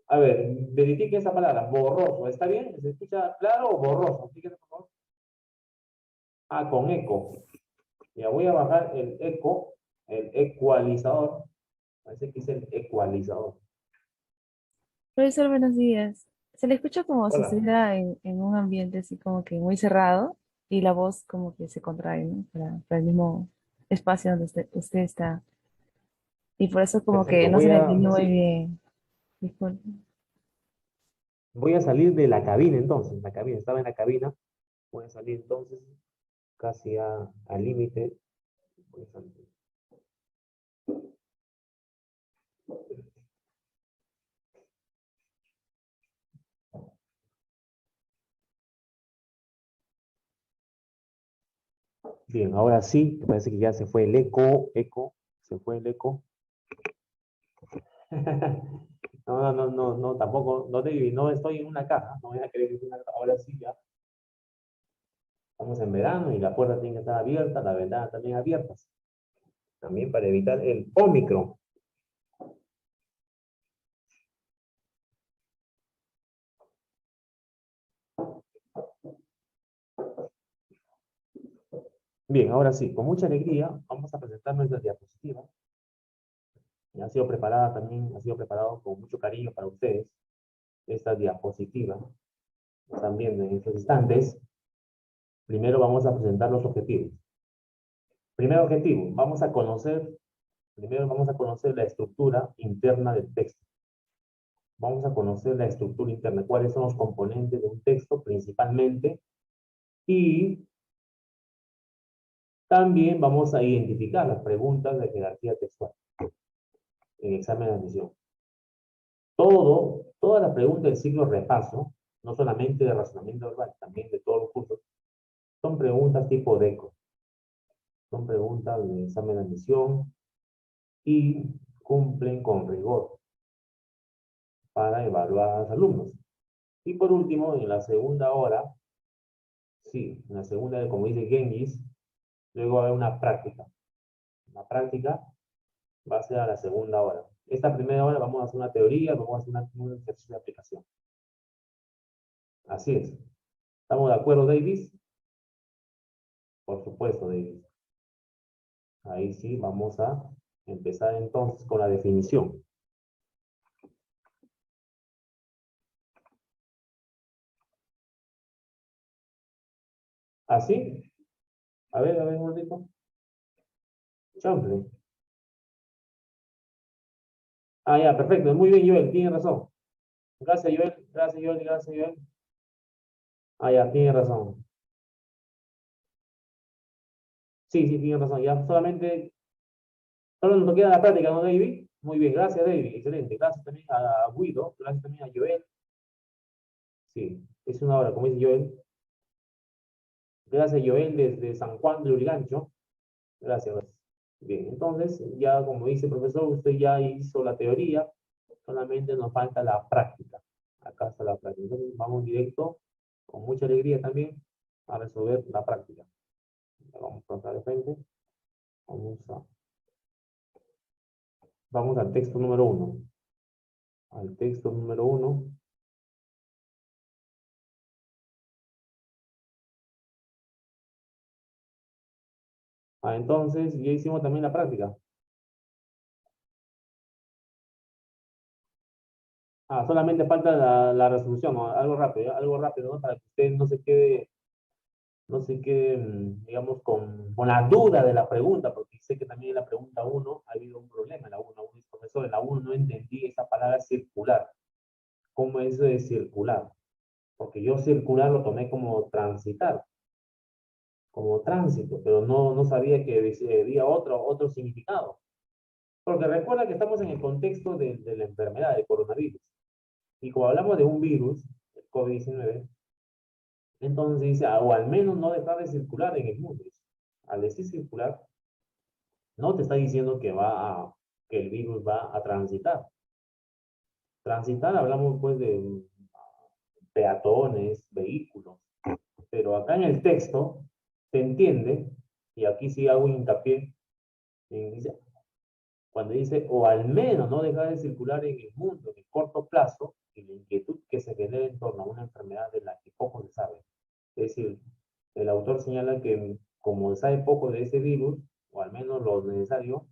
A ver, verifique esa palabra, borroso. ¿Está bien? ¿Se escucha claro o borroso? Fíjese, por favor. Ah, con eco. Ya voy a bajar el eco, el ecualizador. Parece que es el ecualizador. Profesor, buenos días. Se le escucha como si Hola. estuviera en un ambiente así como que muy cerrado y la voz como que se contrae, ¿no? Para el mismo espacio donde usted está. Y por eso como que Perfecto. no se Voy le a, entiende muy sí, bien. Disculpe. voy a salir de la cabina entonces. La cabina, estaba en la cabina. Voy a salir entonces casi al límite. Voy a salir. Bien, ahora sí, parece que ya se fue el eco, se fue el eco. No, tampoco, no estoy en una caja, no voy a creer que es una caja. Ahora sí ya, estamos en verano y la puerta tiene que estar abierta, la ventana también abiertas, también para evitar el Omicron. Bien, ahora sí, con mucha alegría vamos a presentar nuestra diapositiva. Ha sido preparada también, ha sido preparado con mucho cariño para ustedes esta diapositiva. Están viendo en estos instantes. Primero vamos a presentar los objetivos. Primer objetivo, primero vamos a conocer la estructura interna del texto. Vamos a conocer la estructura interna, cuáles son los componentes de un texto principalmente, y también vamos a identificar las preguntas de jerarquía textual en examen de admisión. Todas las preguntas del ciclo repaso, no solamente de razonamiento verbal, también de todos los cursos, son preguntas tipo DECO, son preguntas de examen de admisión y cumplen con rigor para evaluar a los alumnos. Y por último, en la segunda hora, sí, en la segunda, como dice Genghis, luego va a haber una práctica. La práctica va a ser a la segunda hora. Esta primera hora vamos a hacer una teoría, vamos a hacer un ejercicio de aplicación. Así es. ¿Estamos de acuerdo, Davis? Por supuesto, Davis. Ahí sí, vamos a empezar entonces con la definición. ¿Así? A ver, un momentito. Chample. Ah, ya, perfecto. Muy bien, Joel, tiene razón. Gracias, Joel. Gracias, Joel. Gracias, Joel. Ah, ya, tiene razón. Sí, sí, tiene razón. Ya solamente, solo nos queda la práctica, ¿no, David? Muy bien, gracias, David. Excelente. Gracias también a Guido. Gracias también a Joel. Sí, es una hora, como dice Joel. Gracias, Joel, desde San Juan de Urigancho. Gracias, gracias. Bien, entonces, ya como dice el profesor, usted ya hizo la teoría, solamente nos falta la práctica. Acá está la práctica. Entonces, vamos directo, con mucha alegría también, a resolver la práctica. Vamos a pasar de frente. Vamos, a, vamos al texto número uno. Al texto número uno. Ah, entonces, ya hicimos también la práctica. Ah, solamente falta la resolución, ¿no? Algo rápido, ¿no? Para que usted no se quede, digamos, con la duda de la pregunta, porque sé que también en la pregunta uno ha habido un problema en la 1. Dice, profesor, en la 1 no entendí esa palabra circular. ¿Cómo es eso de circular? Porque yo circular lo tomé como transitar, como tránsito, pero no sabía que había otro significado. Porque recuerda que estamos en el contexto de la enfermedad, del coronavirus. Y como hablamos de un virus, el COVID-19, entonces dice, o al menos no dejar de circular en el mundo. Al decir circular, no te está diciendo que el virus va a transitar. Transitar, hablamos pues de peatones, vehículos, pero acá en el texto se entiende, y aquí sí hago hincapié, dice, cuando dice, o al menos no dejar de circular en el mundo en el corto plazo, enfermedad de la que poco se sabe. Es decir, el autor señala que como se sabe poco de ese virus, o al menos lo necesario,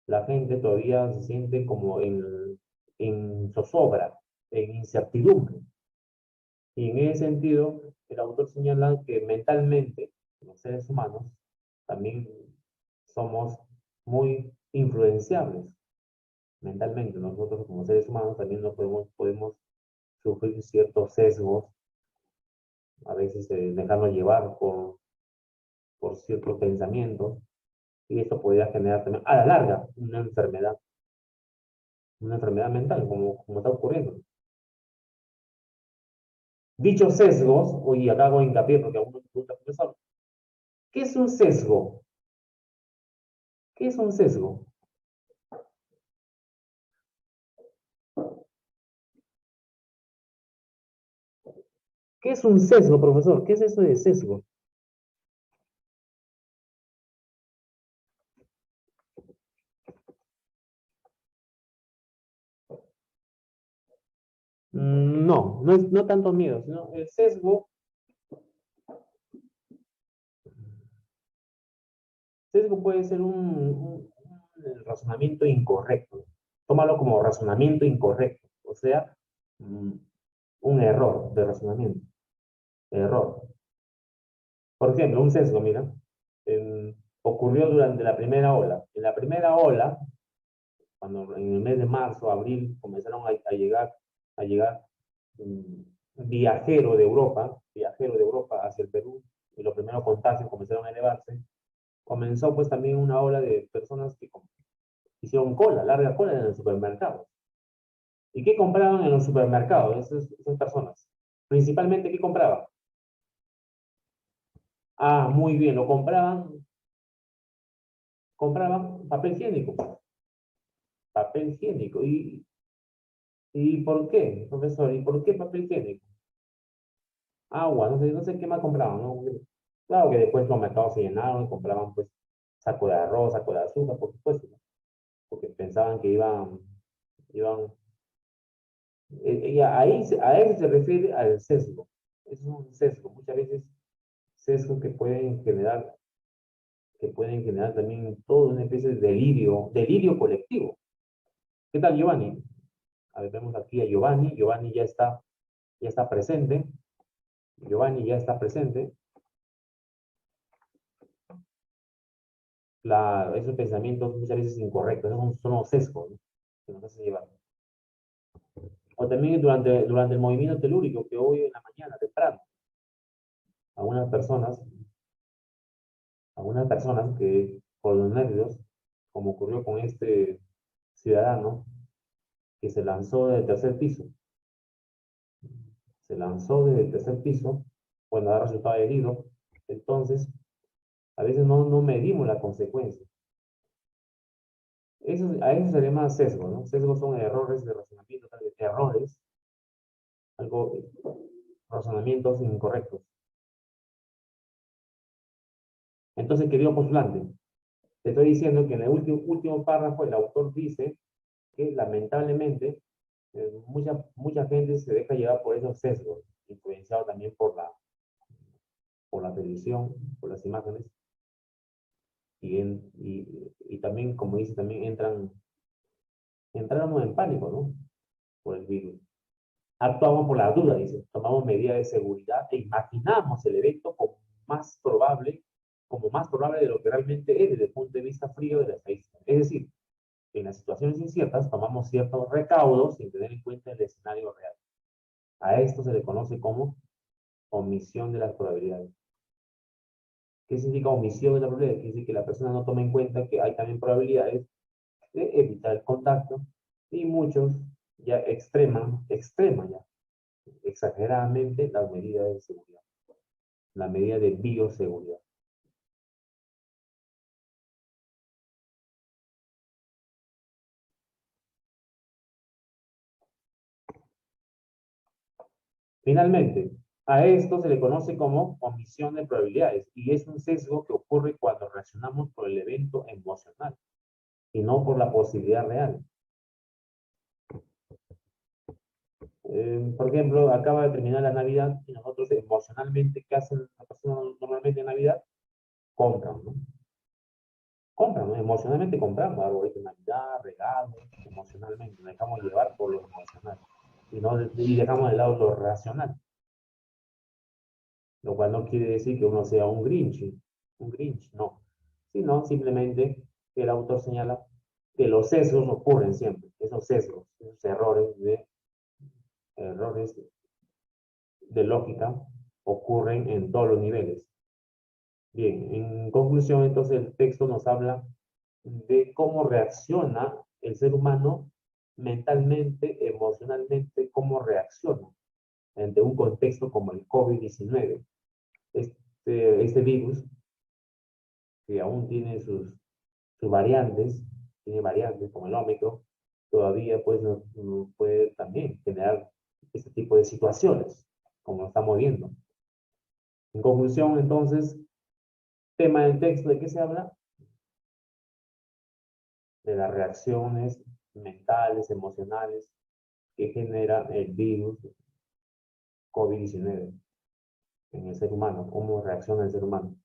la gente todavía se siente como en zozobra, en incertidumbre. Y en ese sentido, el autor señala que mentalmente, los seres humanos, también somos muy influenciables. Mentalmente, nosotros como seres humanos también no podemos sufrir ciertos sesgos, a veces dejarnos llevar por ciertos pensamientos, y esto podría generar también, a la larga, una enfermedad mental, como está ocurriendo. Dichos sesgos, oye, acá hago hincapié porque aún no me pregunta, profesor, ¿qué es un sesgo? ¿Qué es un sesgo? ¿Qué es un sesgo, profesor? ¿Qué es eso de sesgo? No tanto miedo, sino el sesgo puede ser un razonamiento incorrecto. Tómalo como razonamiento incorrecto, o sea, un error de razonamiento. Error. Por ejemplo, un sesgo, mira, ocurrió durante la primera ola. En la primera ola, cuando en el mes de marzo, abril, comenzaron a llegar viajero de Europa hacia el Perú, y los primeros contagios comenzaron a elevarse, comenzó pues también una ola de personas que hicieron cola, larga cola en el supermercado. ¿Y qué compraban en los supermercados esas personas? Principalmente, ¿qué compraban? Ah, muy bien, compraban papel higiénico. Papel higiénico. ¿Y por qué, profesor? ¿Y por qué papel higiénico? Agua, no sé qué más compraban, ¿no? Claro que después los mercados se llenaron y compraban pues saco de arroz, saco de azúcar, por supuesto, ¿no? Porque pensaban que iban, y a eso se refiere al sesgo. Es un sesgo, muchas veces sesgos que pueden generar también toda una especie de delirio colectivo. ¿Qué tal, Giovanni? A ver, vemos aquí a Giovanni. Giovanni ya está presente. Giovanni ya está presente. Esos pensamientos muchas veces incorrectos, esos son los sesgos, ¿no? Que nos hacen llevar. O también durante el movimiento telúrico que hoy en la mañana, temprano, algunas personas, algunas personas que por los nervios, como ocurrió con este ciudadano que se lanzó desde el tercer piso, bueno, ha resultado herido, entonces a veces no medimos la consecuencia. A eso se le llama sesgo, ¿no? Sesgos son errores de razonamiento, errores, algo, razonamientos incorrectos. Entonces, querido postulante, te estoy diciendo que en el último párrafo el autor dice que lamentablemente mucha gente se deja llevar por esos sesgos, influenciado también por la televisión, por las imágenes, y también, como dice, también entramos en pánico, ¿no? Por el virus. Actuamos por la duda, dice, tomamos medidas de seguridad e imaginamos el evento como más probable de lo que realmente es desde el punto de vista frío de la estadística. Es decir, en las situaciones inciertas tomamos ciertos recaudos sin tener en cuenta el escenario real. A esto se le conoce como omisión de las probabilidades. ¿Qué significa omisión de la probabilidad? Quiere decir que la persona no toma en cuenta que hay también probabilidades de evitar el contacto, y muchos ya extreman ya exageradamente las medidas de seguridad, la medida de bioseguridad. Finalmente, a esto se le conoce como omisión de probabilidades, y es un sesgo que ocurre cuando reaccionamos por el evento emocional y no por la posibilidad real. Por ejemplo, acaba de terminar la Navidad y nosotros emocionalmente, ¿qué hacen las personas normalmente en Navidad? Compran, ¿no? Compran, ¿no? Emocionalmente compramos árboles de Navidad, regalos, emocionalmente, nos dejamos llevar por lo emocional y, no, y dejamos de lado lo racional, lo cual no quiere decir que uno sea un Grinch, no, sino simplemente que el autor señala que los sesgos ocurren siempre, esos sesgos, esos errores de lógica ocurren en todos los niveles. Bien, en conclusión, entonces el texto nos habla de cómo reacciona el ser humano mentalmente, emocionalmente, cómo reacciona ante un contexto como el COVID-19. Este virus, que aún tiene sus variantes, tiene variantes como el Ómicron, todavía pues nos puede también generar este tipo de situaciones, como lo estamos viendo. En conclusión, entonces, tema del texto, ¿de qué se habla? De las reacciones mentales, emocionales que genera el virus COVID-19 en el ser humano, cómo reacciona el ser humano.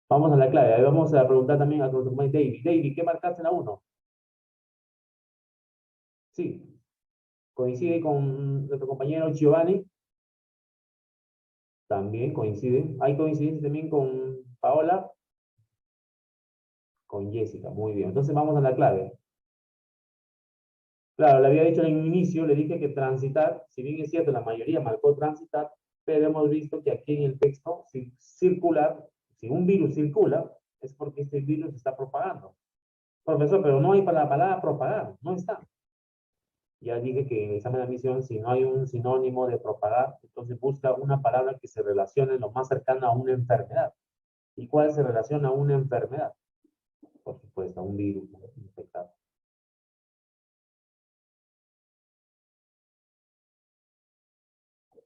Vamos a la clave, ahí vamos a preguntar también a nuestro compañero David. David, ¿qué marcaste en la 1? Sí, coincide con nuestro compañero Giovanni, también coincide. Hay coincidencia también con Paola, con Jessica, muy bien. Entonces vamos a la clave. Claro, le había dicho en el inicio, le dije que transitar, si bien es cierto, la mayoría marcó transitar, pero hemos visto que aquí en el texto, si circular, si un virus circula, es porque este virus se está propagando. Profesor, pero no hay para la palabra propagar, no está. Ya dije que en el examen de admisión, si no hay un sinónimo de propagar, entonces busca una palabra que se relacione lo más cercana a una enfermedad. ¿Y cuál se relaciona a una enfermedad? Por supuesto, a un virus infectado.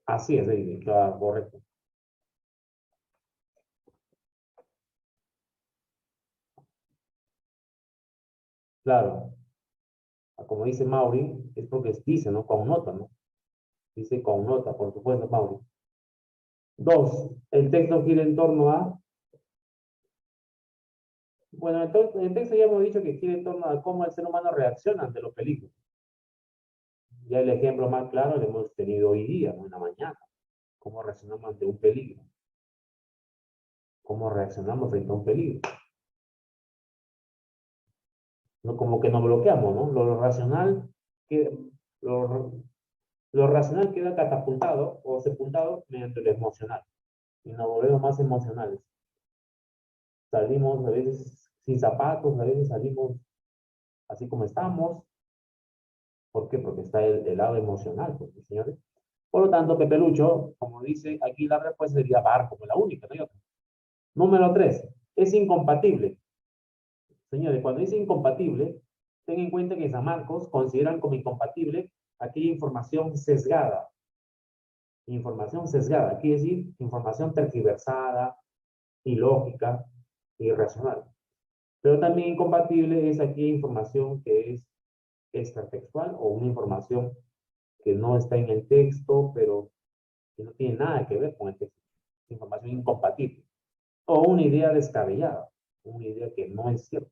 Así es, David, claro, correcto. Claro, como dice Mauri, es porque dice, ¿no? Con nota, ¿no? Dice con nota, por supuesto, Mauri. Dos, el texto gira en torno a, bueno, entonces, el texto ya hemos dicho que gira en torno a cómo el ser humano reacciona ante los peligros. Ya el ejemplo más claro lo hemos tenido hoy día, ¿no? En la mañana, cómo reaccionamos ante un peligro, cómo reaccionamos frente a un peligro. ¿No? Como que nos bloqueamos, ¿no? Lo racional, que, lo, lo racional queda catapultado o sepultado mediante lo emocional y nos volvemos más emocionales. Salimos a veces sin zapatos, a veces salimos así como estamos. ¿Por qué? Porque está el lado emocional, pues, señores. Por lo tanto, Pepe Lucho, como dice aquí, la respuesta sería bar como la única, no hay otra. Número 3, es incompatible. Señores, cuando dice incompatible, ten en cuenta que San Marcos consideran como incompatible aquella información sesgada. Información sesgada, quiere decir información tergiversada, ilógica, irracional. Pero también incompatible es aquella información que es extratextual o una información que no está en el texto, pero que no tiene nada que ver con el texto. Información incompatible. O una idea descabellada, una idea que no es cierta.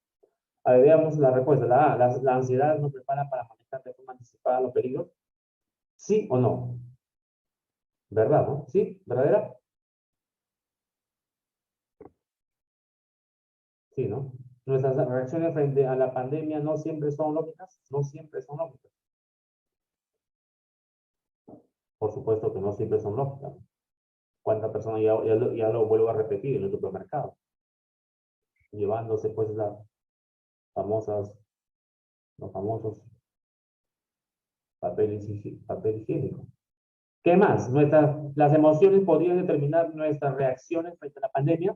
A ver, veamos la respuesta. La A, la ansiedad nos prepara para manejar de forma anticipada los peligros. ¿Sí o no? ¿Verdad, no? ¿Sí? ¿Verdadera? Sí, ¿no? Nuestras reacciones frente a la pandemia no siempre son lógicas, no siempre son lógicas. Por supuesto que no siempre son lógicas. ¿Cuántas personas ya lo vuelvo a repetir en el supermercado? Llevándose pues famosas, los famosos papel higiénico. ¿Qué más? Las emociones podrían determinar nuestras reacciones frente a la pandemia.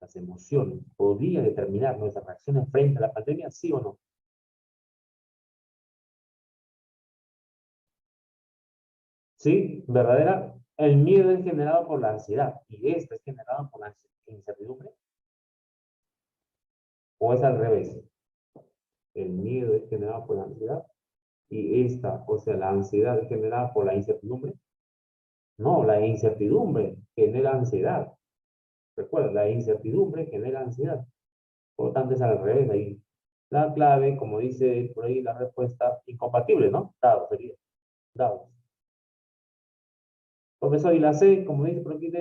Las emociones podrían determinar nuestras reacciones frente a la pandemia, ¿sí o no? ¿Sí? ¿Verdadera? El miedo es generado por la ansiedad y esto es generado por la incertidumbre. ¿O es al revés? El miedo es generado por la ansiedad Y esta, o sea, la ansiedad es generada por la incertidumbre. No, la incertidumbre genera ansiedad. Recuerda, la incertidumbre genera ansiedad. Por lo tanto, es al revés ahí. La clave, como dice por ahí la respuesta, incompatible, ¿no? Dado sería. Dado. Profesor, y la C, como dice por aquí,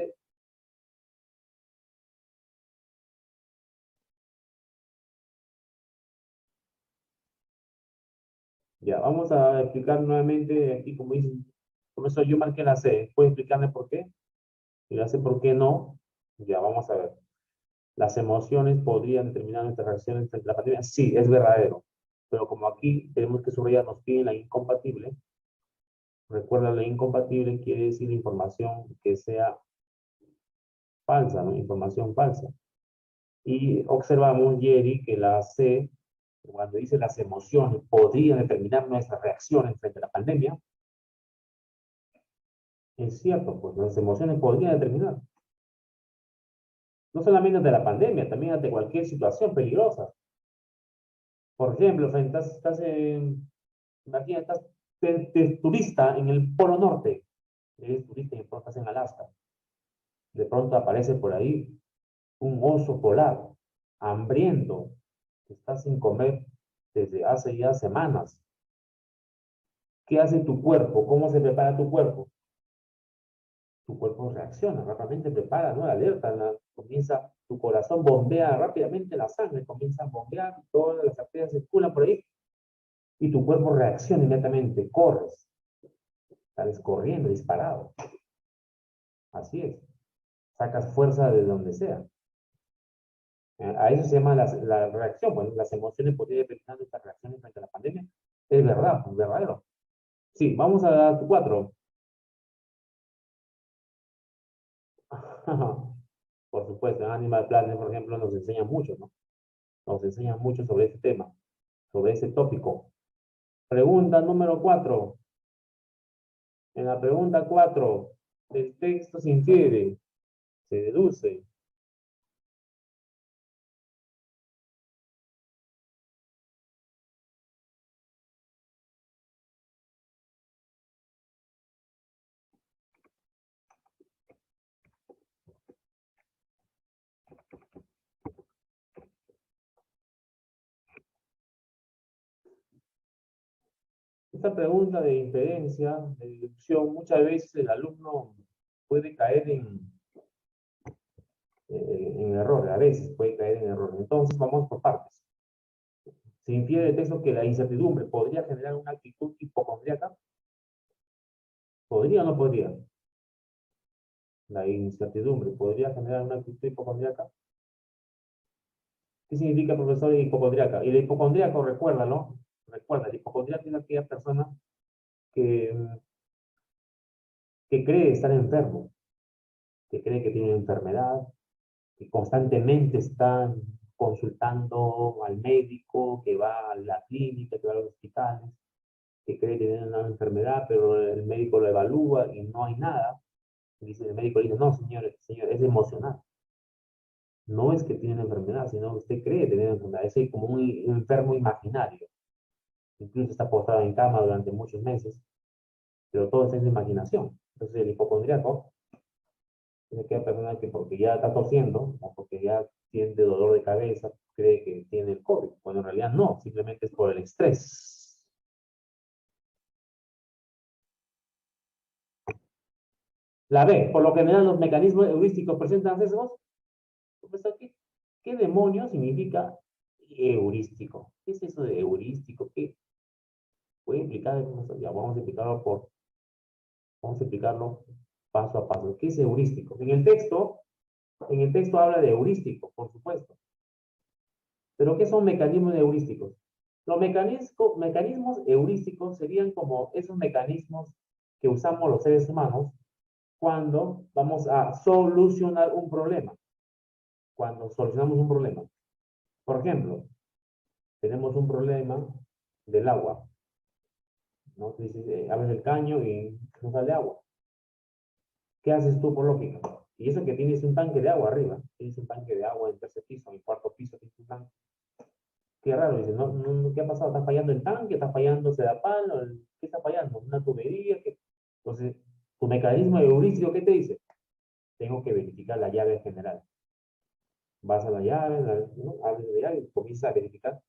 ya, vamos a explicar nuevamente aquí, como dice, profesor, yo marqué la C. ¿Puede explicarme por qué? Y la C, ¿por qué no? Ya, vamos a ver. Las emociones podrían determinar nuestras reacciones frente a la pandemia. Sí, es verdadero. Pero como aquí tenemos que subrayar, nos piden la incompatible. Recuerda, la incompatible quiere decir información que sea falsa, ¿no? Información falsa. Y observamos, Jerry, que la C, cuando dice las emociones podrían determinar nuestras reacciones frente a la pandemia, es cierto, pues las emociones podrían determinar. No solamente ante la pandemia, también ante cualquier situación peligrosa. Por ejemplo, imagina, estás de turista en el Polo Norte, eres turista y de pronto estás en Alaska. De pronto aparece por ahí un oso polar, hambriento, que está sin comer desde hace ya semanas. ¿Qué hace tu cuerpo? ¿Cómo se prepara tu cuerpo? Tu cuerpo reacciona, rápidamente prepara, ¿no? Alerta, comienza, tu corazón bombea rápidamente la sangre, comienza a bombear, todas las arterias circulan por ahí y tu cuerpo reacciona inmediatamente, corres, sales corriendo, disparado. Así es, sacas fuerza de donde sea. A eso se llama la reacción. Bueno, las emociones podrían determinar nuestras reacciones frente a la pandemia. Es verdad, es verdadero. Sí, vamos a tu 4. Por supuesto, en Animal Planet, por ejemplo, nos enseña mucho, ¿no? Nos enseña mucho sobre este tema, sobre ese tópico. Pregunta número 4. En la pregunta 4, el texto se infiere, se deduce. Esta pregunta de inferencia, de deducción, muchas veces el alumno puede caer en error, a veces puede caer en error. Entonces, vamos por partes. Se infiere del texto que la incertidumbre podría generar una actitud hipocondríaca. ¿Podría o no podría? La incertidumbre podría generar una actitud hipocondríaca. ¿Qué significa, profesor, hipocondríaca? Y el hipocondríaco, recuérdalo, recuerda, el hipocondríaco es aquella persona que, que cree estar enfermo, que cree que tiene una enfermedad, que constantemente está consultando al médico, que va a la clínica, que va a los hospitales, que cree que tiene una enfermedad, pero el médico lo evalúa y no hay nada. Dice, el médico dice, no, señor, es emocional. No es que tiene una enfermedad, sino que usted cree tener una enfermedad. Es como un enfermo imaginario. Incluso está postrado en cama durante muchos meses, pero todo está en su imaginación. Entonces el hipocondríaco es aquella persona que porque ya está tosiendo o porque ya siente dolor de cabeza, cree que tiene el COVID, cuando en realidad no, simplemente es por el estrés. La B, por lo general los mecanismos heurísticos presentan sesgos. Profesor, ¿qué demonio significa heurístico? ¿Qué es eso de heurístico? ¿Qué puede implicar? Ya vamos a explicarlo paso a paso. ¿Qué es heurístico? En el texto habla de heurístico, por supuesto. Pero ¿qué son mecanismos heurísticos? Los mecanismos heurísticos serían como esos mecanismos que usamos los seres humanos cuando vamos a solucionar un problema. Cuando solucionamos un problema. Por ejemplo, tenemos un problema del agua, ¿no? Tú dices, abres el caño y no sale agua. ¿Qué haces tú por lógica? Y eso que tienes un tanque de agua arriba, tienes un tanque de agua en el tercer piso, en el cuarto piso tienes un tanque. qué raro, dice, ¿qué ha pasado? ¿Está fallando el tanque? ¿Está fallando Sedapal? ¿Qué está fallando? ¿Una tubería? ¿Qué? Entonces, tu mecanismo heurístico, ¿qué te dice? Tengo que verificar la llave general. Vas a la llave, ¿no? Abres la llave y comienzas a verificar.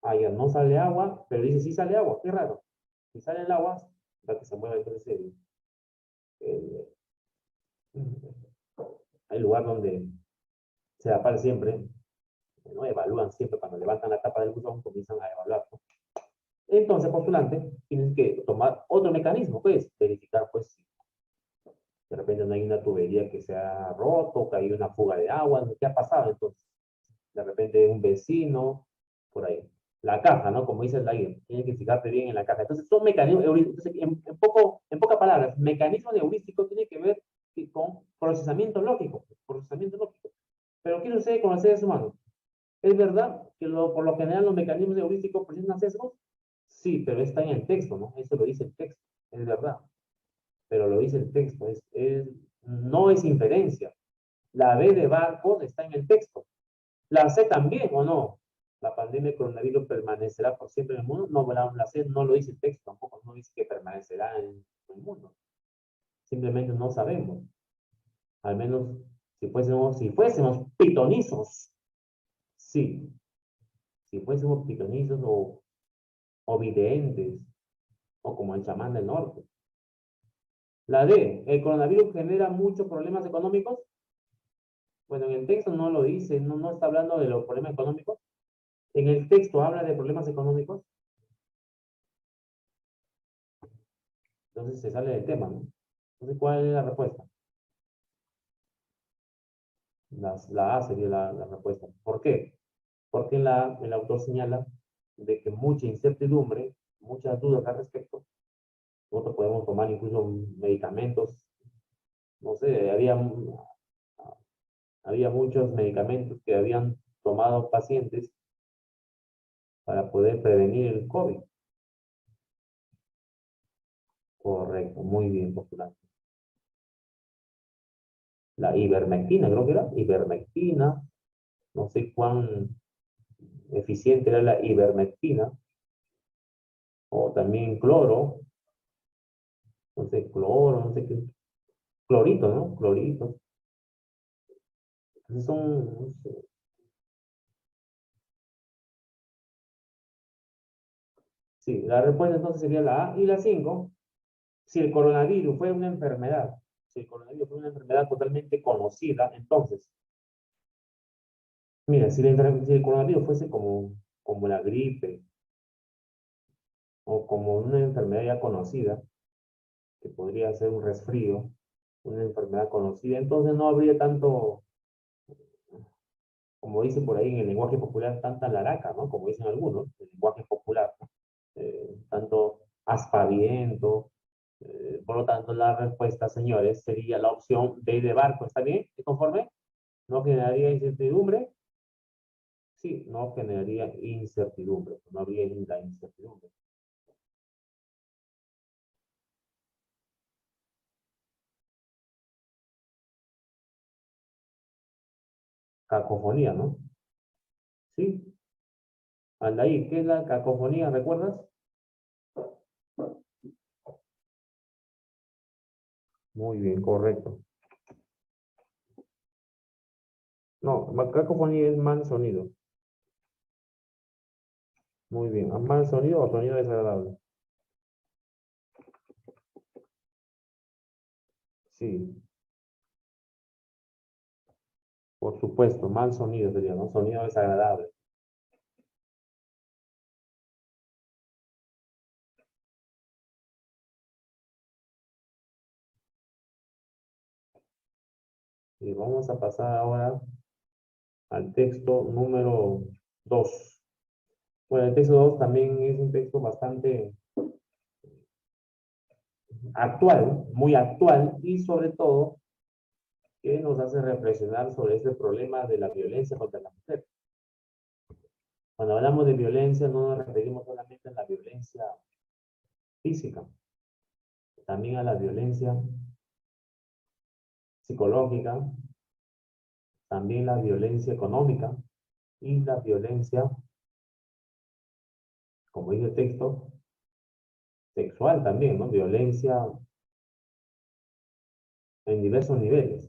Ah, ya no sale agua, pero dice sí sale agua, qué raro. Si sale el agua, para que se mueva entonces el, el lugar donde se aparece siempre, ¿no? Evalúan siempre cuando levantan la tapa del buzón, comienzan a evaluar, ¿no? Entonces, postulante, tienes que tomar otro mecanismo, pues, verificar, pues, si de repente no hay una tubería que se ha roto, que hay una fuga de agua, ¿no? ¿Qué ha pasado entonces? De repente un vecino, por ahí. La caja, ¿no? Como dice el Laguerre, tienes que fijarte bien en la caja. Entonces, son mecanismos heurísticos. Entonces, en pocas palabras, mecanismo de heurístico tiene que ver con procesamiento lógico. Procesamiento lógico. Pero ¿qué sucede con los seres humanos? ¿Es verdad que por lo general los mecanismos heurísticos presentan sesgos? Sí, pero está en el texto, ¿no? Eso lo dice el texto, es verdad. Pero lo dice el texto, no es inferencia. La B de barcos está en el texto. La C también, ¿o no? La pandemia de coronavirus permanecerá por siempre en el mundo. No, la C no lo dice el texto, tampoco no dice que permanecerá en el mundo. Simplemente no sabemos. Al menos si fuésemos pitonizos, sí. Si fuésemos pitonizos o videntes, o como el chamán del norte. La D, ¿el coronavirus genera muchos problemas económicos? Bueno, en el texto no lo dice, no está hablando de los problemas económicos. En el texto habla de problemas económicos, entonces se sale del tema, ¿no? Entonces, ¿cuál es la respuesta? La A sería la respuesta. ¿Por qué? Porque el autor señala de que mucha incertidumbre, muchas dudas al respecto. Nosotros podemos tomar incluso medicamentos, no sé, había muchos medicamentos que habían tomado pacientes para poder prevenir el COVID. Correcto, muy bien postulado. La ivermectina, creo que era, ivermectina, no sé cuán eficiente era la ivermectina, o también cloro, no sé, cloro, no sé qué, clorito, ¿no? Clorito. Entonces son, sí, la respuesta entonces sería la A. Y la 5, si el coronavirus fue una enfermedad, si el coronavirus fue una enfermedad totalmente conocida, entonces, mira, si el coronavirus fuese como la gripe o como una enfermedad ya conocida, que podría ser un resfrío, una enfermedad conocida, entonces no habría tanto, como dicen por ahí en el lenguaje popular, tanta laraca, ¿no? Como dicen algunos, el lenguaje popular, ¿no? Tanto aspaviento. Por lo tanto, la respuesta, señores, sería la opción B de barco. ¿Está bien? ¿Te conforme? ¿No generaría incertidumbre? Sí, no generaría incertidumbre. No habría la incertidumbre. Cacofonía, ¿no? Sí. Anda ahí. ¿Qué es la cacofonía? ¿Recuerdas? Muy bien, correcto. No, cacofonía es mal sonido. Muy bien. ¿Mal sonido o sonido desagradable? Sí, por supuesto. Mal sonido sería, ¿no? Sonido desagradable. Y vamos a pasar ahora al texto número 2. Bueno, el texto 2 también es un texto bastante actual, muy actual, y sobre todo que nos hace reflexionar sobre este problema de la violencia contra la mujer. Cuando hablamos de violencia no nos referimos solamente a la violencia física, también a la violencia psicológica, también la violencia económica y la violencia como dice el texto, sexual también, ¿no? Violencia en diversos niveles.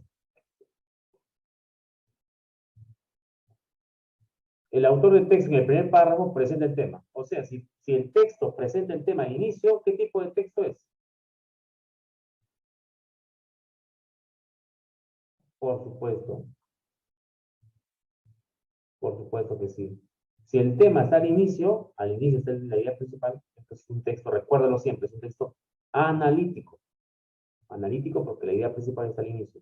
El autor del texto en el primer párrafo presenta el tema. O sea, si el texto presenta el tema al inicio, ¿qué tipo de texto es? Por supuesto, por supuesto que sí. Si el tema está al inicio está la idea principal, entonces es un texto, recuérdalo siempre, es un texto analítico. Analítico porque la idea principal está al inicio.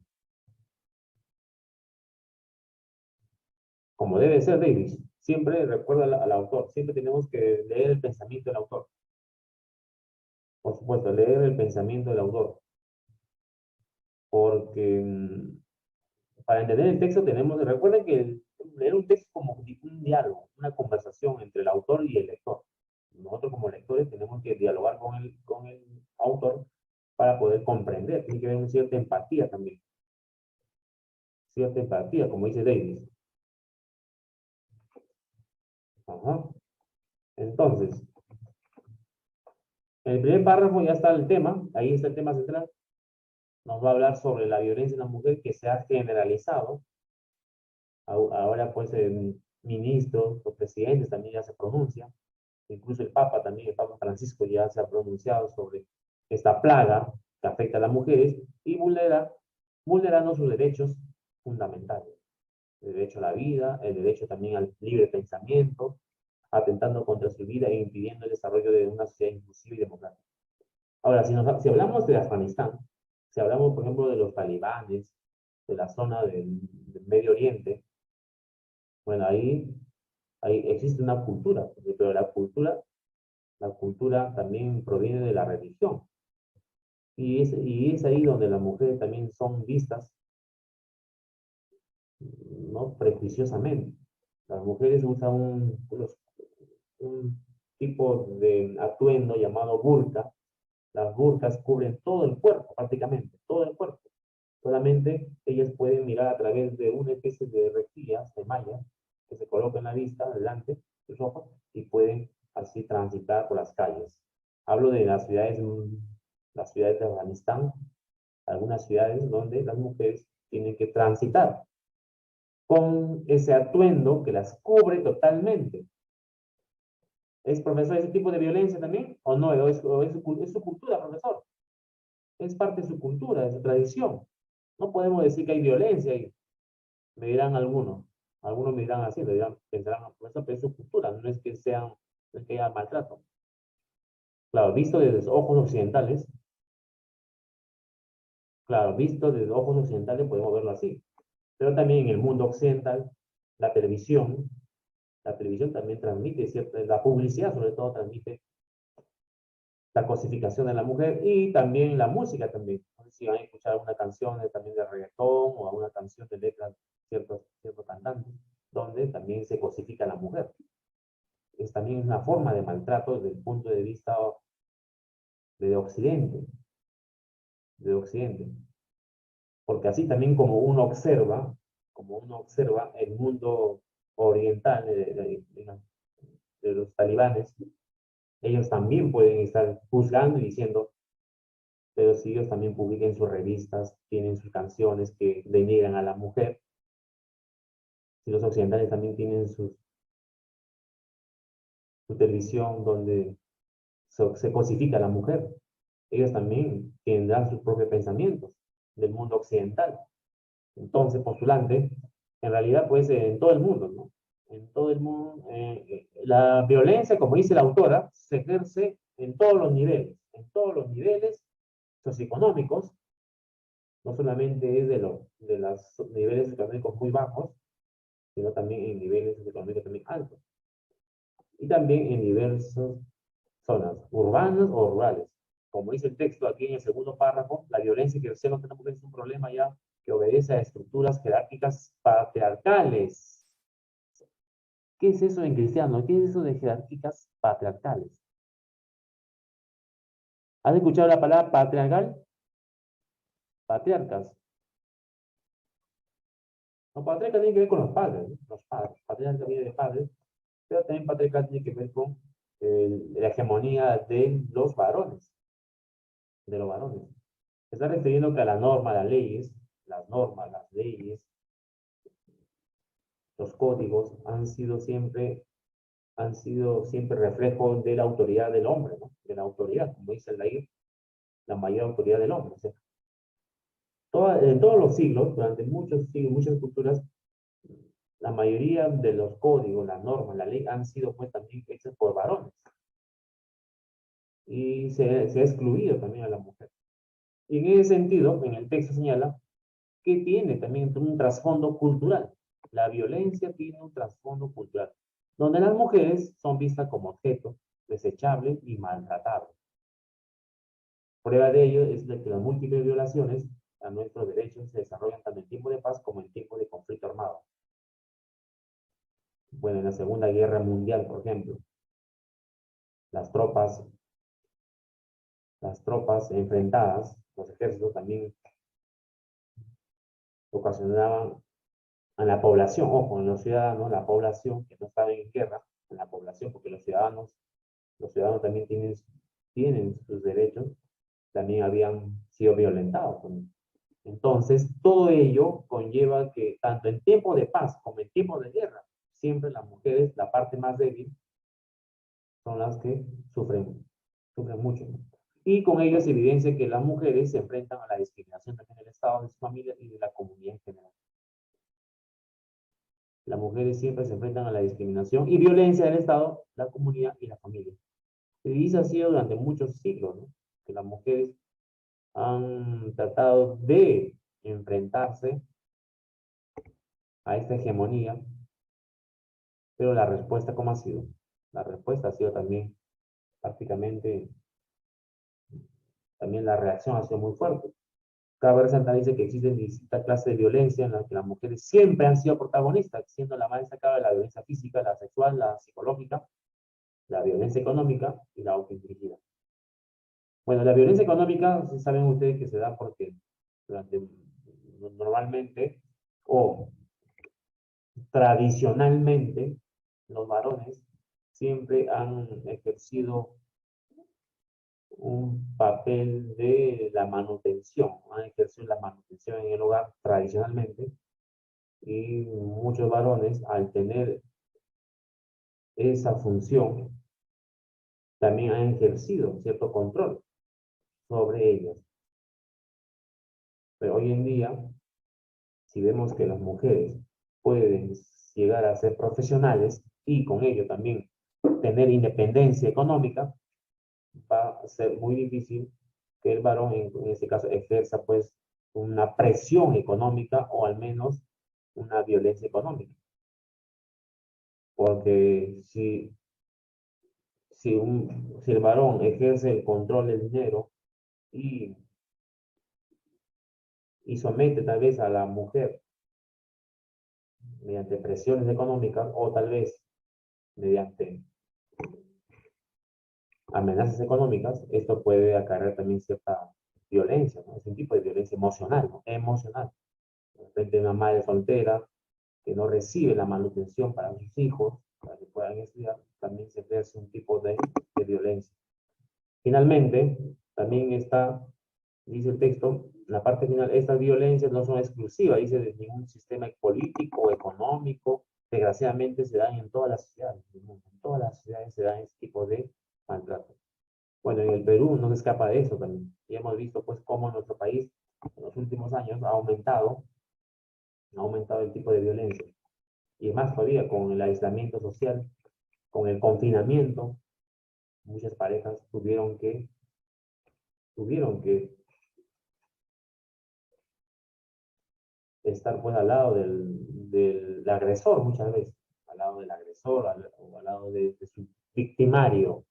Como debe ser, Davis. Siempre recuerda al autor, siempre tenemos que leer el pensamiento del autor. Por supuesto, leer el pensamiento del autor. Porque para entender el texto tenemos, recuerden que leer un texto como un diálogo, una conversación entre el autor y el lector. Nosotros como lectores tenemos que dialogar con el autor para poder comprender. Tiene que haber una cierta empatía también. Cierta empatía, como dice Davis. Ajá. Entonces, en el primer párrafo ya está el tema, ahí está el tema central. Nos va a hablar sobre la violencia en la mujer que se ha generalizado. Ahora, pues, ministros o presidentes también ya se pronuncian. Incluso el Papa también, el Papa Francisco ya se ha pronunciado sobre esta plaga que afecta a las mujeres y vulnerando sus derechos fundamentales. El derecho a la vida, el derecho también al libre pensamiento, atentando contra su vida e impidiendo el desarrollo de una sociedad inclusiva y democrática. Ahora, si hablamos de Afganistán, si hablamos, por ejemplo, de los talibanes, de la zona del Medio Oriente, bueno, ahí existe una cultura, pero la cultura también proviene de la religión. Y es ahí donde las mujeres también son vistas, ¿no? Prejuiciosamente. Las mujeres usan un tipo de atuendo llamado burka. Las burkas cubren todo el cuerpo, prácticamente, todo el cuerpo. Solamente ellas pueden mirar a través de una especie de rejillas, de mallas, que se coloca en la vista, delante de sus ojos, y pueden así transitar por las calles. Hablo de las ciudades de Afganistán, algunas ciudades donde las mujeres tienen que transitar con ese atuendo que las cubre totalmente. ¿Es, profesor, ese tipo de violencia también? ¿O no? Es su cultura, profesor? Es parte de su cultura, de su tradición. No podemos decir que hay violencia ahí. Me dirán algunos me dirán así, me dirán, pensarán, profesor, pero es su cultura, no es que haya maltrato. Claro, visto desde los ojos occidentales, claro, visto desde los ojos occidentales podemos verlo así. Pero también en el mundo occidental, la televisión, la televisión también transmite, ¿cierto? La publicidad sobre todo transmite la cosificación de la mujer y también la música también. No sé si van a escuchar una canción también de reggaetón o alguna canción de letras ciertos cantantes, donde también se cosifica a la mujer. Es también una forma de maltrato desde el punto de vista de Occidente, de Occidente. Porque así también como uno observa el mundo oriental de los talibanes, ellos también pueden estar juzgando y diciendo, pero si ellos también publican sus revistas, tienen sus canciones que denigran a la mujer, si los occidentales también tienen su televisión donde se cosifica a la mujer, ellos también tendrán sus propios pensamientos del mundo occidental. Entonces, postulante, en realidad, pues en todo el mundo, ¿no? En todo el mundo, la violencia, como dice la autora, se ejerce en todos los niveles socioeconómicos, no solamente es de los niveles económicos muy bajos, sino también en niveles económicos también altos. Y también en diversas zonas, urbanas o rurales. Como dice el texto aquí en el segundo párrafo, la violencia que ejercemos en la mujer es un problema ya que obedece a estructuras jerárquicas patriarcales. ¿Qué es eso en cristiano? ¿Qué es eso de jerárquicas patriarcales? ¿Has escuchado la palabra patriarcal? Patriarcas. No, patriarca tiene que ver con los padres, ¿no? Los padres. Patriarca viene de padres, pero también patriarcal tiene que ver con la hegemonía de los varones, de los varones. Se está refiriendo que a la norma, las leyes, las normas, las leyes, los códigos han sido siempre reflejo de la autoridad del hombre, ¿no? De la autoridad, como dice el Lair, la mayor autoridad del hombre. O sea, en todos los siglos, durante muchos siglos, muchas culturas, la mayoría de los códigos, las normas, la ley han sido pues también hechas por varones. Y se ha excluido también a la mujer. Y en ese sentido, en el texto señala que tiene también un trasfondo cultural. La violencia tiene un trasfondo cultural, donde las mujeres son vistas como objetos desechables y maltratables. Prueba de ello es de que las múltiples violaciones a nuestros derechos se desarrollan tanto en tiempo de paz como en tiempo de conflicto armado. Bueno, en la Segunda Guerra Mundial, por ejemplo, las tropas enfrentadas, los ejércitos también ocasionaban a la población, ojo, en los ciudadanos, la población que no estaba en guerra, en la población, porque los ciudadanos también tienen sus derechos, también habían sido violentados. Entonces, todo ello conlleva que tanto en tiempo de paz como en tiempo de guerra, siempre las mujeres, la parte más débil, son las que sufren mucho. Y con ello se evidencia que las mujeres se enfrentan a la discriminación también del Estado, de su familia y de la comunidad en general. Las mujeres siempre se enfrentan a la discriminación y violencia del Estado, la comunidad y la familia. Se dice así durante muchos siglos, ¿no? Que las mujeres han tratado de enfrentarse a esta hegemonía, pero la respuesta, ¿cómo ha sido? La respuesta ha sido también prácticamente, también la reacción ha sido muy fuerte. Cabe resaltar, dice que existen distintas clases de violencia en las que las mujeres siempre han sido protagonistas, siendo la más destacada la violencia física, la sexual, la psicológica, la violencia económica y la autoinfligida. Bueno, la violencia económica, saben ustedes que se da porque normalmente o tradicionalmente los varones siempre han ejercido un papel de la manutención, han ejercido la manutención en el hogar tradicionalmente y muchos varones al tener esa función también han ejercido cierto control sobre ellos. Pero hoy en día, si vemos que las mujeres pueden llegar a ser profesionales y con ello también tener independencia económica, va a ser muy difícil que el varón en este caso ejerza pues una presión económica o al menos una violencia económica. Porque si el varón ejerce el control del dinero y, y somete tal vez a la mujer mediante presiones económicas o tal vez mediante amenazas económicas, esto puede acarrear también cierta violencia, ¿no? Es un tipo de violencia emocional, ¿no? Emocional. De repente una madre soltera que no recibe la manutención para sus hijos, para que puedan estudiar, también se ejerce un tipo de violencia. Finalmente, también está, dice el texto, en la parte final, estas violencias no son exclusivas, dice, de ningún sistema político o económico, desgraciadamente se dan en todas las sociedades del mundo, en todas las sociedades se dan este tipo de maltrato. Bueno, en el Perú no se escapa de eso también. Y hemos visto pues cómo en nuestro país en los últimos años ha aumentado el tipo de violencia. Y más todavía con el aislamiento social, con el confinamiento, muchas parejas tuvieron que estar pues al lado del agresor muchas veces, al lado del agresor o al lado de su victimario.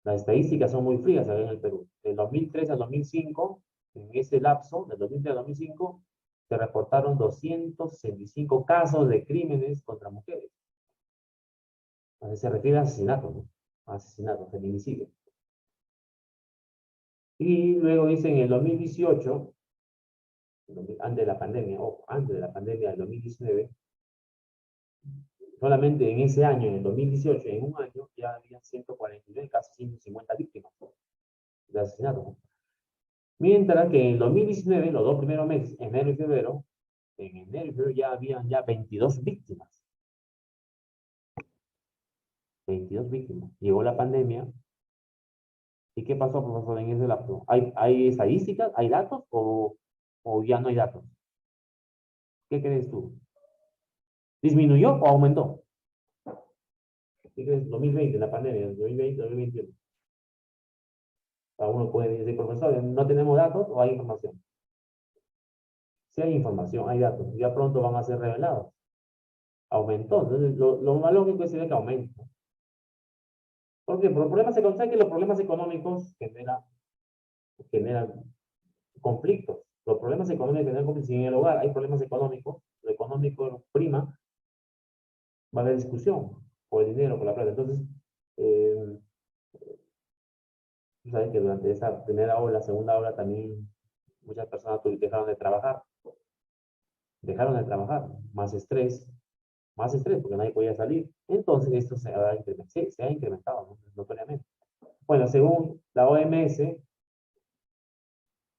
Las estadísticas son muy frías acá en el Perú. Del 2003 al 2005, en ese lapso, del 2003 al 2005, se reportaron 265 casos de crímenes contra mujeres. Se refiere a asesinato, ¿no? Asesinato, feminicidio. Y luego dice en el 2018, antes de la pandemia, o antes de la pandemia del 2019, Solamente en ese año, en el 2018, en un año, ya había 149, casi 150 víctimas de asesinato. Mientras que en el 2019, los dos primeros meses, enero y febrero, en enero y febrero ya habían ya 22 víctimas. 22 víctimas. Llegó la pandemia. ¿Y qué pasó, profesor, en ese lapso? ¿Hay estadísticas? ¿Hay datos? ¿O ya no hay datos? ¿Qué crees tú? ¿Disminuyó o aumentó? ¿Qué crees? 2020, la pandemia, 2020, 2021. Uno puede decir, profesor, ¿no tenemos datos o hay información? Si hay información, hay datos. Ya pronto van a ser revelados. Aumentó. Entonces, lo más lógico es que aumente. ¿Por qué? Por los problemas económicos, ¿sabes que los problemas económicos generan conflictos? Los problemas económicos generan conflictos. Si en el hogar hay problemas económicos, lo económico prima, va a haber discusión por el dinero, por la plata. Entonces, eh, sabes que durante esa primera ola, segunda ola, también muchas personas dejaron de trabajar, más estrés, porque nadie podía salir. Entonces, esto se ha incrementado, ¿no? Notoriamente. Bueno, según la OMS,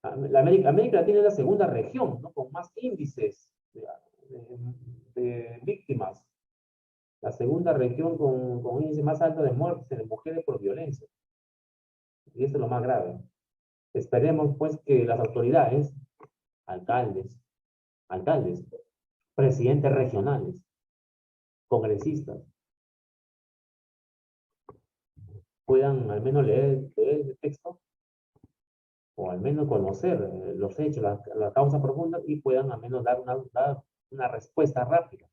América Latina es la segunda región, ¿no? Con más índices de víctimas. La segunda región con índice más alto de muertes de mujeres por violencia. Y eso es lo más grave. Esperemos, pues, que las autoridades, alcaldes, alcaldes, presidentes regionales, congresistas, puedan al menos leer el texto o al menos conocer los hechos, la causa profunda y puedan al menos dar una respuesta rápida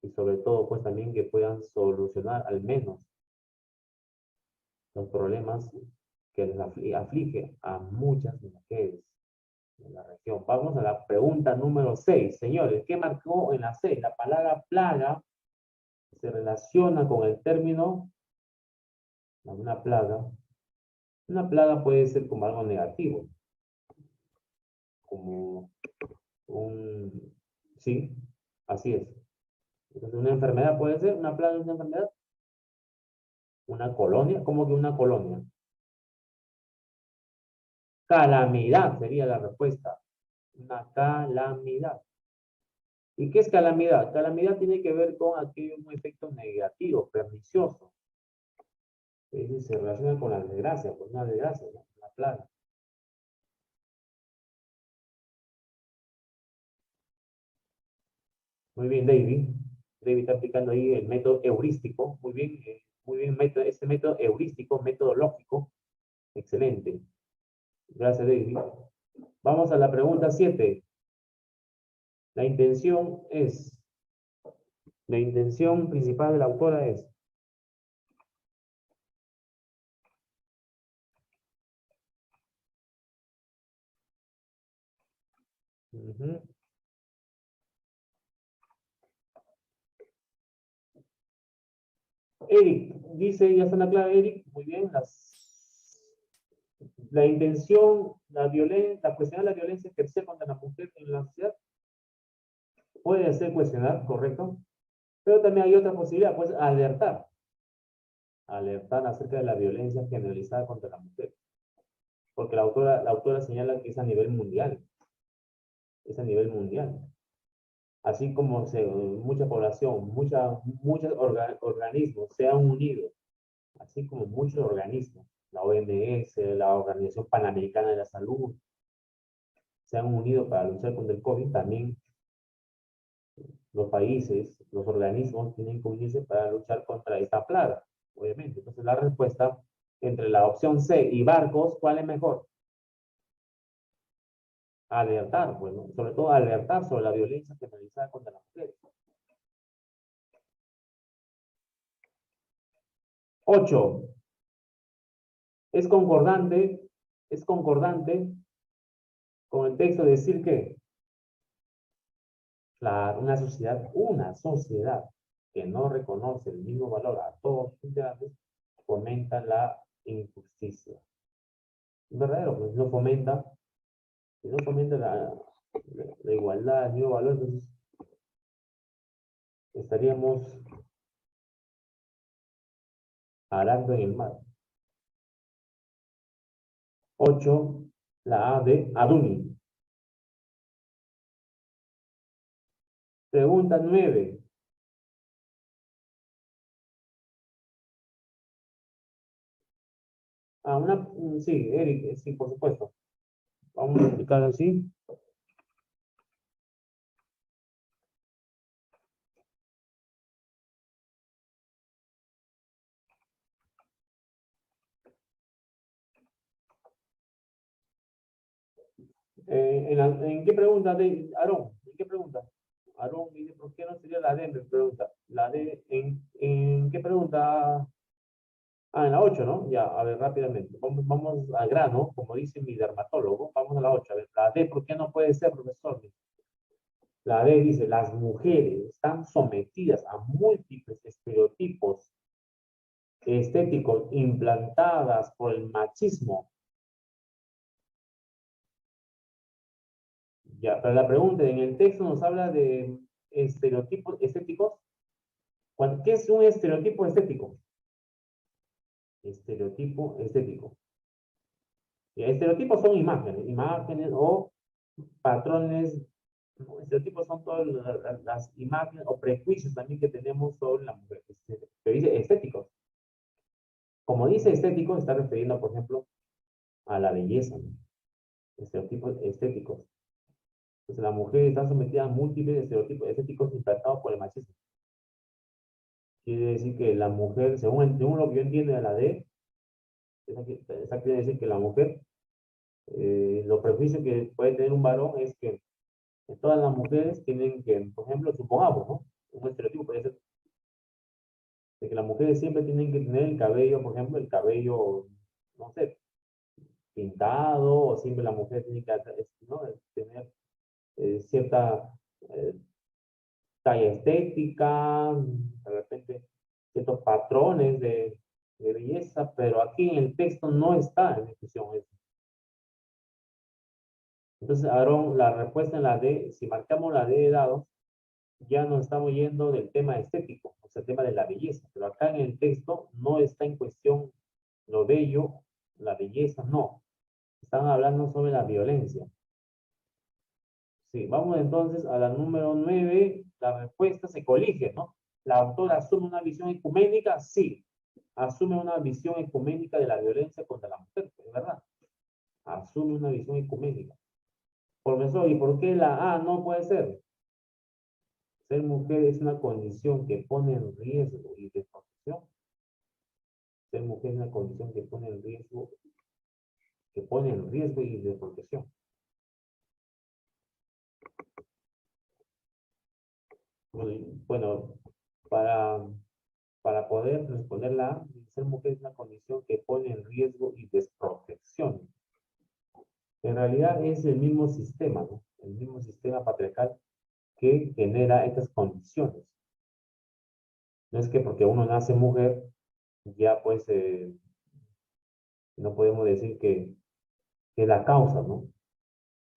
y sobre todo pues también que puedan solucionar al menos los problemas que les aflige a muchas mujeres de la región. Vamos a la pregunta número 6. Señores, ¿qué marcó en la 6? La palabra plaga se relaciona con el término, una plaga. Una plaga puede ser como algo negativo, como un, sí, así es. Entonces, una enfermedad puede ser, una plaga es una enfermedad, una colonia, ¿cómo que una colonia? Calamidad sería la respuesta. Una calamidad. ¿Y qué es calamidad? Calamidad tiene que ver con aquello, un efecto negativo, pernicioso. Es decir, se relaciona con la desgracia, con una desgracia, ¿no? Una plaga. Muy bien, David. David está aplicando ahí el método heurístico. Muy bien, este método heurístico, metodológico. Excelente. Gracias, David. Vamos a la pregunta 7. La intención es, la intención principal de la autora es, ujú. Eric, dice, ya está la clave, Eric, muy bien, la intención, la violencia, la cuestión de la violencia ejercida contra la mujer en la sociedad puede ser cuestionar, correcto, pero también hay otra posibilidad, pues alertar acerca de la violencia generalizada contra la mujer, porque la autora señala que es a nivel mundial, es a nivel mundial. Así como mucha población, muchos organismos se han unido, así como muchos organismos, la OMS, la Organización Panamericana de la Salud, se han unido para luchar contra el COVID, también los países, los organismos tienen que unirse para luchar contra esta plaga, obviamente. Entonces la respuesta entre la opción C y barcos, ¿cuál es mejor? Alertar, bueno, sobre todo alertar sobre la violencia generalizada contra las mujeres. 8. Es concordante, es concordante con el texto decir que una sociedad que no reconoce el mismo valor a todos sus integrantes fomenta la injusticia. Verdadero, pues no fomenta la igualdad, el mismo valor, entonces estaríamos arando en el mar. 8, la A de Aduni. Pregunta 9. Sí, Eric, sí, por supuesto. Vamos a explicar así. ¿En qué pregunta, Aarón? ¿En qué pregunta? Aarón dice, ¿por qué no sería la D? Me pregunta. La D, ¿en qué pregunta? En la 8, ¿no? Ya, a ver, rápidamente. Vamos al grano, como dice mi dermatólogo. Vamos a la 8. A ver, la D, ¿por qué no puede ser, profesor? La D dice, las mujeres están sometidas a múltiples estereotipos estéticos implantadas por el machismo. Ya, pero la pregunta, en el texto nos habla de estereotipos estéticos. ¿Qué es un estereotipo estético? Estereotipo estético. Y estereotipos son imágenes o patrones. ¿No? Estereotipos son todas las imágenes o prejuicios también que tenemos sobre la mujer. Pero dice estéticos. Como dice estético, está refiriendo, por ejemplo, a la belleza, ¿no? Estereotipos estéticos. Entonces, la mujer está sometida a múltiples estereotipos estéticos implantados por el machismo. Quiere decir que la mujer, según lo que yo entiendo de la D, esa quiere decir que la mujer, los prejuicios que puede tener un varón es que todas las mujeres tienen que, por ejemplo, supongamos, ¿no? Un estereotipo puede ser de que las mujeres siempre tienen que tener el cabello, por ejemplo, el cabello, no sé, pintado, o siempre la mujer tiene que, ¿no? Tener cierta talla estética, de repente ciertos patrones de belleza, pero aquí en el texto no está en discusión eso. Entonces, Aarón, la respuesta en la D, si marcamos la D de dados, ya nos estamos yendo del tema estético, o sea, el tema de la belleza, pero acá en el texto no está en cuestión lo bello, la belleza, no. Están hablando sobre la violencia. Sí, vamos entonces a la número 9. La respuesta se colige, ¿no? ¿La autora asume una visión ecuménica? Sí. Asume una visión ecuménica de la violencia contra la mujer, es verdad. Asume una visión ecuménica. Profesor, ¿y por qué la A no puede ser? Ser mujer es una condición que pone en riesgo y desprotección. Ser mujer es una condición que pone en riesgo y desprotección. Bueno, para poder responderla, ser mujer es una condición que pone en riesgo y desprotección. En realidad es el mismo sistema, ¿no? El mismo sistema patriarcal que genera estas condiciones. No es que porque uno nace mujer, ya pues no podemos decir que la causa, ¿no?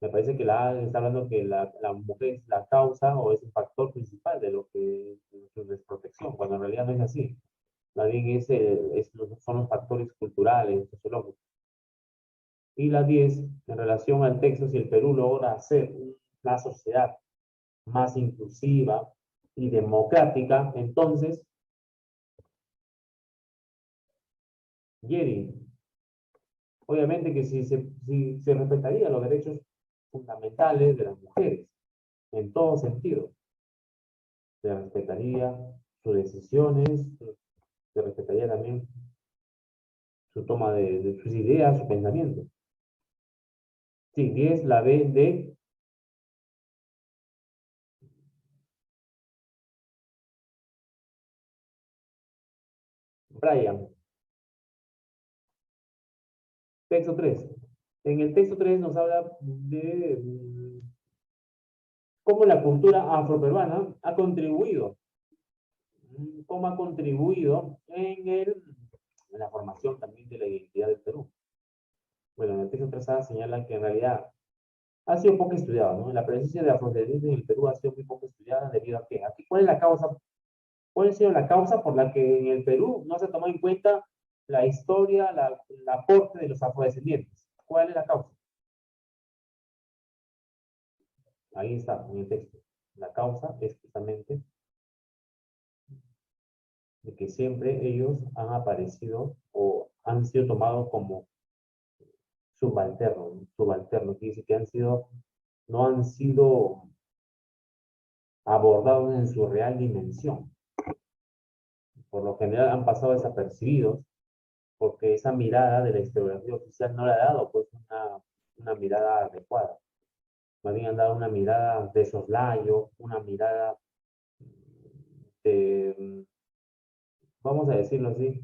Me parece que está hablando que la mujer es la causa o es el factor principal de lo que de su desprotección, cuando en realidad no es así. Más bien son los factores culturales, sociológicos. Y la 10, en relación al texto, si el Perú logra hacer una sociedad más inclusiva y democrática, entonces, Jerry, obviamente que si se respetarían los derechos fundamentales de las mujeres, en todo sentido, se respetaría sus decisiones, se respetaría también su toma de sus ideas, su pensamiento. Sí, 10, la B de Brian. Texto 3. En el texto 3 nos habla de cómo la cultura afroperuana ha contribuido, cómo ha contribuido en la formación también de la identidad del Perú. Bueno, en el texto 3A señala que en realidad ha sido poco estudiado, ¿no? La presencia de afrodescendientes en el Perú ha sido muy poco estudiada debido a que, ¿cuál es la causa ¿Cuál ha sido la causa por la que en el Perú no se tomó en cuenta la historia, el aporte de los afrodescendientes? ¿Cuál es la causa? Ahí está, en el texto. La causa es justamente de que siempre ellos han aparecido o han sido tomados como subalternos, que dice que no han sido abordados en su real dimensión. Por lo general han pasado desapercibidos porque esa mirada de la historiografía oficial no le ha dado pues una mirada adecuada. Más bien han dado una mirada de soslayo, una mirada de, vamos a decirlo así,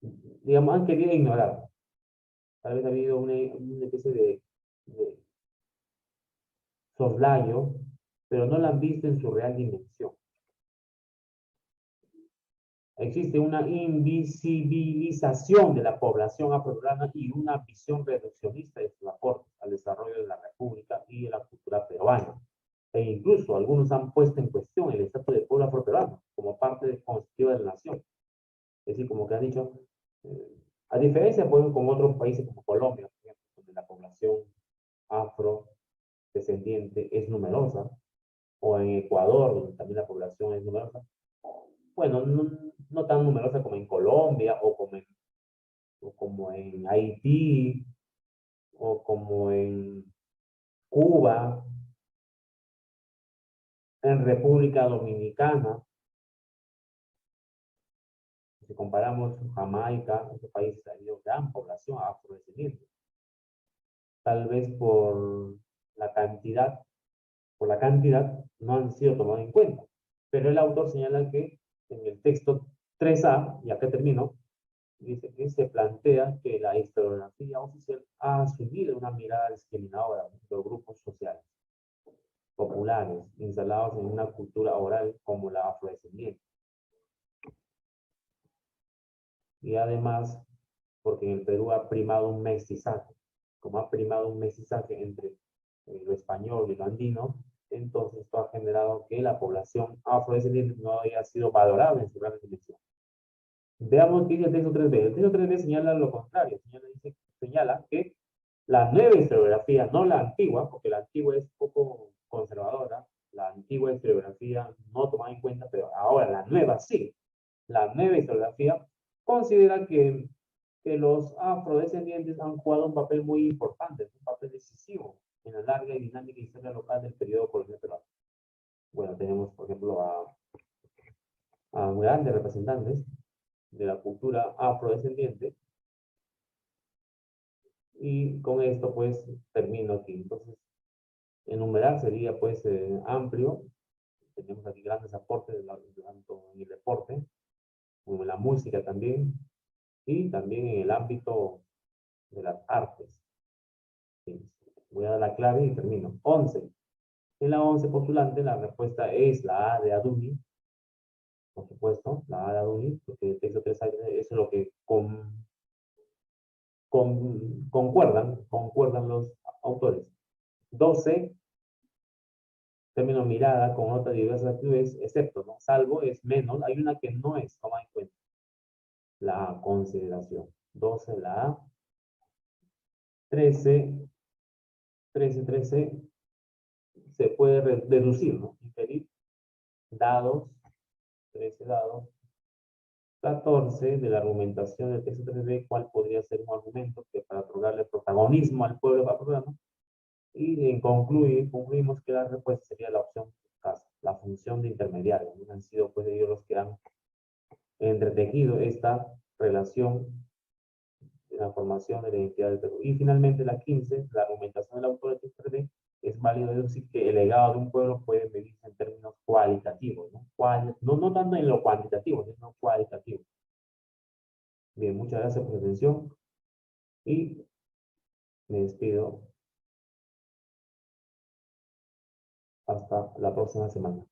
digamos, han querido ignorar. Tal vez ha habido una especie de soslayo, pero no la han visto en su real dimensión. Existe una invisibilización de la población afroperuana y una visión reduccionista de sus aportes al desarrollo de la República y de la cultura peruana. E incluso algunos han puesto en cuestión el estatus del pueblo afroperuano como parte constitutiva de la nación. Es decir, como que han dicho, a diferencia pues, con otros países como Colombia, por ejemplo, donde la población afrodescendiente es numerosa, o en Ecuador, donde también la población es numerosa, bueno, no tan numerosa como en Colombia o como en Haití o como en Cuba, en República Dominicana. Si comparamos Jamaica, este país ha habido gran población afrodescendiente. Tal vez la cantidad, por la cantidad no han sido tomados en cuenta. Pero el autor señala que en el texto 3A, y acá termino, dice que se plantea que la historiografía oficial ha asumido una mirada discriminadora de los grupos sociales populares instalados en una cultura oral como la afrodescendiente. Y además, porque en el Perú ha primado un mestizaje, como ha primado un mestizaje entre lo español y lo andino, entonces esto ha generado que la población afrodescendiente no haya sido valorada en su gran dimensión. Veamos qué dice el texto 3B. El texto 3B señala lo contrario, señala que la nueva historiografía, no la antigua, porque la antigua es poco conservadora, la antigua historiografía no tomada en cuenta, pero ahora la nueva sí. La nueva historiografía considera que los afrodescendientes han jugado un papel muy importante, un papel decisivo en la larga y dinámica historia local del periodo colonial peruano. Bueno, tenemos, por ejemplo, a grandes representantes de la cultura afrodescendiente, y con esto pues termino aquí. Entonces, enumerar sería pues amplio. Tenemos aquí grandes aportes tanto en el deporte como en la música también, y también en el ámbito de las artes. Sí. Voy a dar la clave y termino. 11. En la 11 postulante la respuesta es la A de Aduni, por supuesto, la A de Aduni, porque el texto 3 es lo que concuerdan los autores. 12, término mirada con otras diversas actitudes, excepto, ¿no? Salvo es menos, hay una que no es tomada en cuenta. La consideración. 12, la A. 13, 13, se puede deducir, ¿no? Inferir dados, 13 dados. 14, de la argumentación del texto 3B, cuál podría ser un argumento que para otorgarle protagonismo al pueblo afroperuano. Y concluimos que la respuesta sería la opción casa, la función de intermediario. Han sido pues ellos los que han entretejido esta relación de la formación de la identidad del Perú. Y finalmente la 15, la argumentación del autor del texto 3B, es válido deducir que el legado de un pueblo puede medirse en términos cualitativos, ¿no? No tanto en lo cuantitativo, sino cualitativo. Bien, muchas gracias por su atención y me despido hasta la próxima semana.